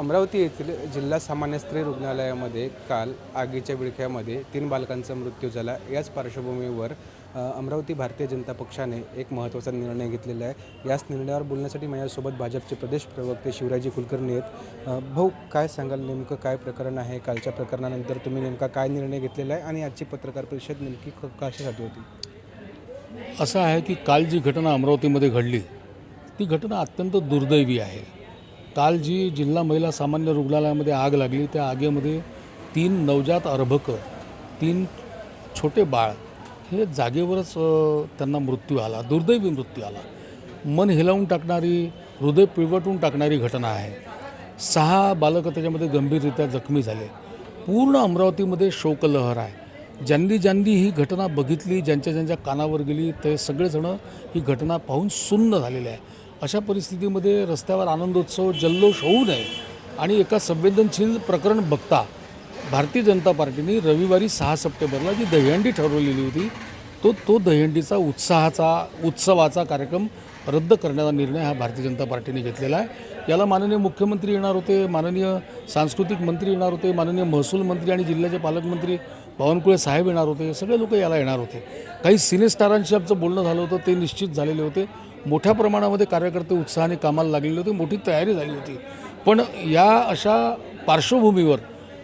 अमरावती येथील जिल्हा सामान्य स्त्री रुग्णालयामध्ये काल आगीच्या विळख्यामध्ये 3 बालकांचा मृत्यू झाला। याच पार्श्वभूमीवर अमरावती भारतीय जनता पक्षाने एक महत्त्वाचा निर्णय घेतलेला आहे। याच निर्णयावर बोलण्यासाठी माझ्यासोबत भाजपचे प्रदेश प्रवक्ते शिवराजी कुलकर्णी आहेत। भाऊ, काय सांगाल, नेमकं काय प्रकरण आहे? कालच्या प्रकरणानंतर तुम्ही नेमका काय निर्णय घेतलेला आहे आणि आजची पत्रकार परिषद नेमकी कशासाठी होती? असं आहे की काल जी घटना अमरावतीमध्ये घडली ती घटना अत्यंत दुर्दैवी आहे। काल जी जिल्हा महिला सामान्य रुग्णालयामध्ये आग लागली, त्या आगीमध्ये 3 नवजात अर्भकं, 3 छोटे बाळ हे जागेवरच त्यांना मृत्यू आला, दुर्दैवी मृत्यू आला। मन हिलावून टाकणारी, हृदय पिळवटून टाकणारी घटना आहे। 6 बालकं त्याच्यामध्ये गंभीररित्या जखमी झाले। पूर्ण अमरावतीमध्ये शोकलहर आहे। ज्यांनी ज्यांनी ही घटना बघितली, ज्यांच्या ज्यांच्या कानावर गेली, ते सगळेजण ही घटना पाहून सुन्न झालेले आहे। अशा परिस्थितीमध्ये रस्त्यावर आनंदोत्सव, जल्लोष होऊ नये आणि एका संवेदनशील प्रकरण बघता भारतीय जनता पार्टीने रविवारी 6 सप्टेंबरला जी दहीहंडी ठरवलेली होती तो दहीहंडीचा उत्सवाचा कार्यक्रम रद्द करण्याचा निर्णय हा भारतीय जनता पार्टीने घेतलेला आहे। याला माननीय मुख्यमंत्री येणार होते, माननीय सांस्कृतिक मंत्री येणार होते, माननीय महसूल मंत्री आणि जिल्ह्याचे पालकमंत्री बावनकुळे साहेब येणार होते, सगळे लोक याला येणार होते। काही सिनेस्टारांशी आमचं बोलणं झालं होतं, ते निश्चित झालेले होते। मोठ्या प्रमाणामध्ये कार्यकर्ते उत्साहाने कामाला लागलेले होते, मोठी तयारी झाली होती। पण या अशा पार्श्वभूमीवर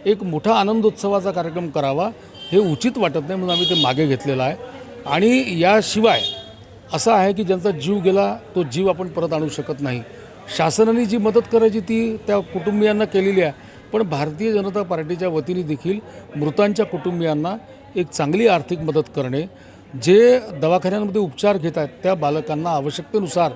एक मोठा आनंदोत्सवाचा कार्यक्रम करावा हे उचित वाटत नाही, म्हणून आम्ही ते मागे घेतलेलं आहे। आणि याशिवाय असं आहे की ज्यांचा जीव गेला तो जीव आपण परत आणू शकत नाही। शासनाने जी मदत करायची ती त्या कुटुंबियांना केलेली आहे, पण भारतीय जनता पार्टीच्या वतीने देखील मृतांच्या कुटुंबियांना एक चांगली आर्थिक मदत करणे, जे दवाखान्यांमध्ये उपचार घेत आहेत त्या बालकांना आवश्यकतेनुसार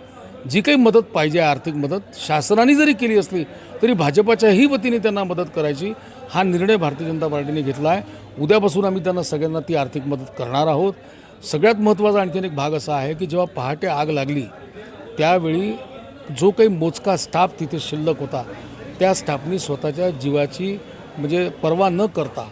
जी काही मदत पाहिजे, आर्थिक मदत शासनाने जरी केली असली तरी भाजपाच्याही वतीने त्यांना मदत करायची, हा निर्णय भारतीय जनता पार्टीने घेतला आहे। उद्यापासून आम्ही त्यांना सगळ्यांना ती आर्थिक मदत करणार आहोत। सगळ्यात महत्त्वाचा आणखीन एक भाग असा आहे की जेव्हा पहाटे आग लागली त्यावेळी जो काही मोजका स्टाफ तिथे शिल्लक होता, त्या स्टाफनी स्वतःच्या जीवाची म्हणजे पर्वा न करता,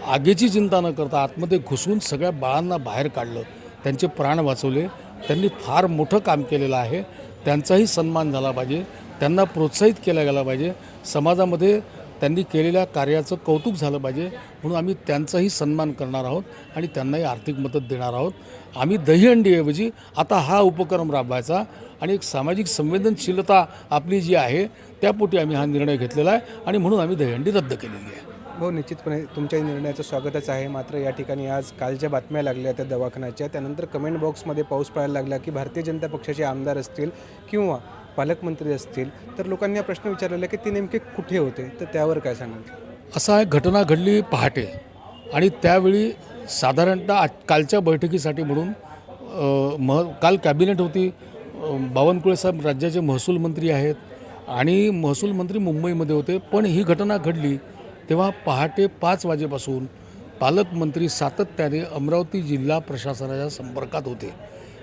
आगीची चिंता न करता आतमध्ये घुसून सगळ्या बाळांना बाहेर काढलं, त्यांचे प्राण वाचवले। त्यांनी फार मोठं काम केलेलं आहे। त्यांचाही सन्मान झाला पाहिजे, त्यांना प्रोत्साहित केला गेला पाहिजे, समाजामध्ये त्यांनी केलेल्या कार्याचं कौतुक झालं पाहिजे, म्हणून आम्ही त्यांचाही सन्मान करणार आहोत आणि त्यांनाही आर्थिक मदत देणार आहोत। आम्ही दहीहंडीऐवजी आता हा उपक्रम राबवायचा आणि एक सामाजिक संवेदनशीलता आपली जी आहे त्यापोटी आम्ही हा निर्णय घेतलेला आहे आणि म्हणून आम्ही दहीहंडी रद्द केलेली आहे। हो, निश्चितपणे तुमच्या निर्णयाचं स्वागतच आहे। मात्र या ठिकाणी आज कालच्या बातम्या लागल्या त्या दवाखान्याच्या, त्यानंतर कमेंट बॉक्समध्ये पाऊस पडायला लागला की भारतीय जनता पक्षाचे आमदार असतील किंवा पालकमंत्री असतील, तर लोकांनी हा प्रश्न विचारलेला की ते नेमके कुठे होते, तर त्यावर काय सांगाल? असा एक घटना घडली पहाटे आणि त्यावेळी साधारणतः कालच्या बैठकीसाठी म्हणून काल कॅबिनेट होती। बावनकुळे साहेब राज्याचे महसूल मंत्री आहेत आणि महसूल मंत्री मुंबईमध्ये होते, पण ही घटना घडली तेव्हा पहाटे 5 वाजेपासून पालकमंत्री सातत्याने अमरावती जिल्हा प्रशासनाच्या संपर्कात होते।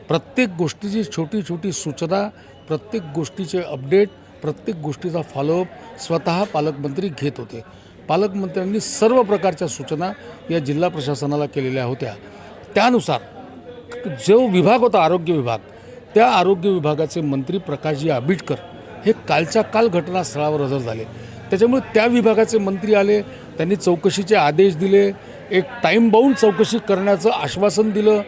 प्रत्येक गोष्टीची छोटी छोटी सूचना, प्रत्येक गोष्टीचे अपडेट, प्रत्येक गोष्टीचा फॉलोअप स्वतः पालकमंत्री घेत होते। पालकमंत्र्यांनी सर्व प्रकारच्या सूचना या जिल्हा प्रशासनाला केलेल्या होत्या। त्यानुसार जो विभाग होता आरोग्य विभाग, त्या आरोग्य विभागाचे मंत्री प्रकाशजी आबिटकर हे कालच्या काल घटनास्थळावर हजर झाले। त्याच्यामुळे त्या विभागाचे मंत्री आले, त्यांनी चौकशीचे आदेश दिले, एक टाईम बाउंड चौकशी करण्याचं आश्वासन दिलं।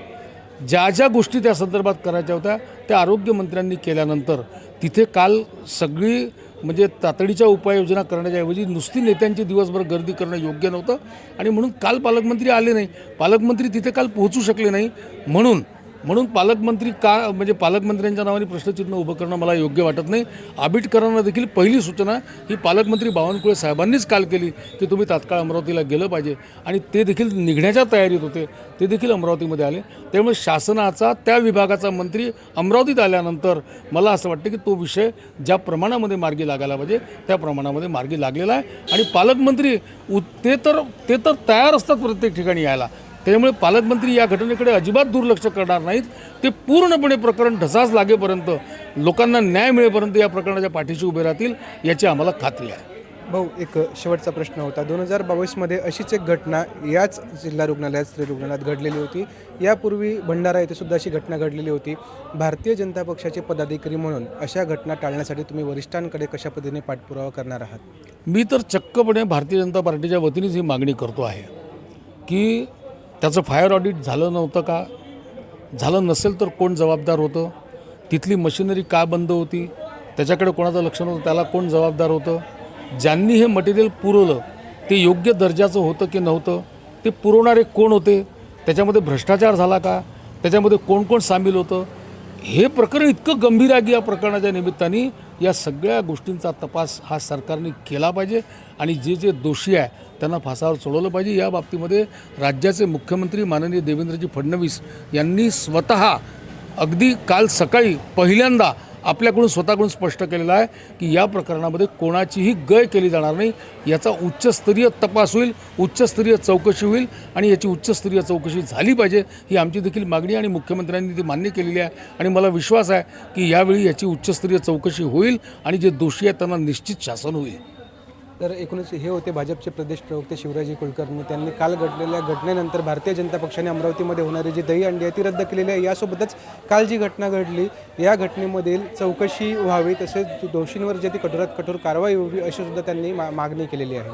ज्या ज्या गोष्टी त्या संदर्भात करायच्या होत्या त्या आरोग्यमंत्र्यांनी केल्यानंतर तिथे काल सगळी म्हणजे तातडीच्या उपाययोजना करण्याच्या ऐवजी नुसती नेत्यांची दिवसभर गर्दी करणं योग्य नव्हतं आणि म्हणून काल पालकमंत्री आले नाही, पालकमंत्री तिथे काल पोहोचू शकले नाही। म्हणून पालकमंत्री म्हणजे पालकमंत्र्यांच्या नावाने प्रश्नचिन्ह उभं करणं मला योग्य वाटत नाही। आबिटकरांना देखील पहिली सूचना ही पालकमंत्री बावनकुळे साहेबांनीच काल केली की तुम्ही तात्काळ अमरावतीला गेलं पाहिजे आणि ते देखील निघण्याच्या तयारीत होते, ते देखील अमरावतीमध्ये आले। त्यामुळे शासनाचा त्या विभागाचा मंत्री अमरावतीत आल्यानंतर मला असं वाटतं की तो विषय ज्या प्रमाणामध्ये मार्गी लागायला पाहिजे त्या प्रमाणामध्ये मार्गी लागलेला आहे आणि पालकमंत्री ते तर तयार असतात प्रत्येक ठिकाणी यायला। त्यामुळे पालकमंत्री या घटनेकडे अजिबात दुर्लक्ष करणार नाहीत। ते पूर्णपणे प्रकरण ढसास लागेपर्यंत, लोकांना न्याय मिळेपर्यंत या प्रकरणाच्या पाठीशी उभे राहतील याची आम्हाला खात्री आहे। भाऊ, एक शेवटचा प्रश्न होता. 2022मध्ये अशीच एक घटना याच जिल्हा रुग्णालयात, स्त्री रुग्णालयात घडलेली होती. यापूर्वी भंडारा येथे सुद्धा अशी घटना घडलेली होती. भारतीय जनता पक्षाचे पदाधिकारी म्हणून अशा घटना टाळण्यासाठी तुम्ही वरिष्ठांकडे कशा पद्धतीने पाठपुरावा करणार आहात? मी तर चक्कपणे भारतीय जनता पार्टीच्या वतीनेच ही मागणी करतो आहे की त्याचं फायर ऑडिट झालं नव्हतं का? झालं नसेल तर कोण जबाबदार होतं? तिथली मशिनरी का बंद होती? त्याच्याकडे कोणाचं लक्ष नव्हतं, त्याला कोण जबाबदार होतं? ज्यांनी हे मटेरियल पुरवलं ते योग्य दर्जाचं होतं की नव्हतं? ते पुरवणारे कोण होते? त्याच्यामध्ये भ्रष्टाचार झाला का? त्याच्यामध्ये कोण कोण सामील होतं? हे प्रकरण इतकं गंभीर आहे की या प्रकरणाच्या निमित्ताने या सगळ्या गोष्टींचा तपास हा सरकारने केला पाहिजे आणि जे जे दोषी आहे त्यांना फासावर चढवलं पाहिजे. या बाबतीमध्ये राज्याचे मुख्यमंत्री माननीय देवेंद्रजी फडणवीस यांनी स्वतः अगदी काल सकाळी पहिल्यांदा आपल्याकडून स्वतःकडून स्पष्ट केलेलं आहे की या प्रकरणामध्ये कोणाचीही गय केली जाणार नाही. याचा उच्चस्तरीय तपास होईल, उच्चस्तरीय चौकशी होईल आणि याची उच्चस्तरीय चौकशी झाली पाहिजे ही आमची देखील मागणी आणि मुख्यमंत्र्यांनी ती मान्य केलेली आहे. आणि मला विश्वास आहे की यावेळी याची उच्चस्तरीय चौकशी होईल आणि जे दोषी आहेत त्यांना निश्चित शासन होईल. तर एकूणच हे होते भाजपचे प्रदेश प्रवक्ते शिवराजी कुलकर्णी. त्यांनी काल घडलेल्या घटनेनंतर भारतीय जनता पक्षाने अमरावतीमध्ये होणारी जी दहीहंडी आहे ती रद्द केलेली आहे. यासोबतच काल जी घटना घडली या घटनेमधील चौकशी व्हावी, तसेच दोषींवर जे ती कठोरात कठोर कारवाई व्हावी अशी सुद्धा त्यांनी मागणी केलेली आहे.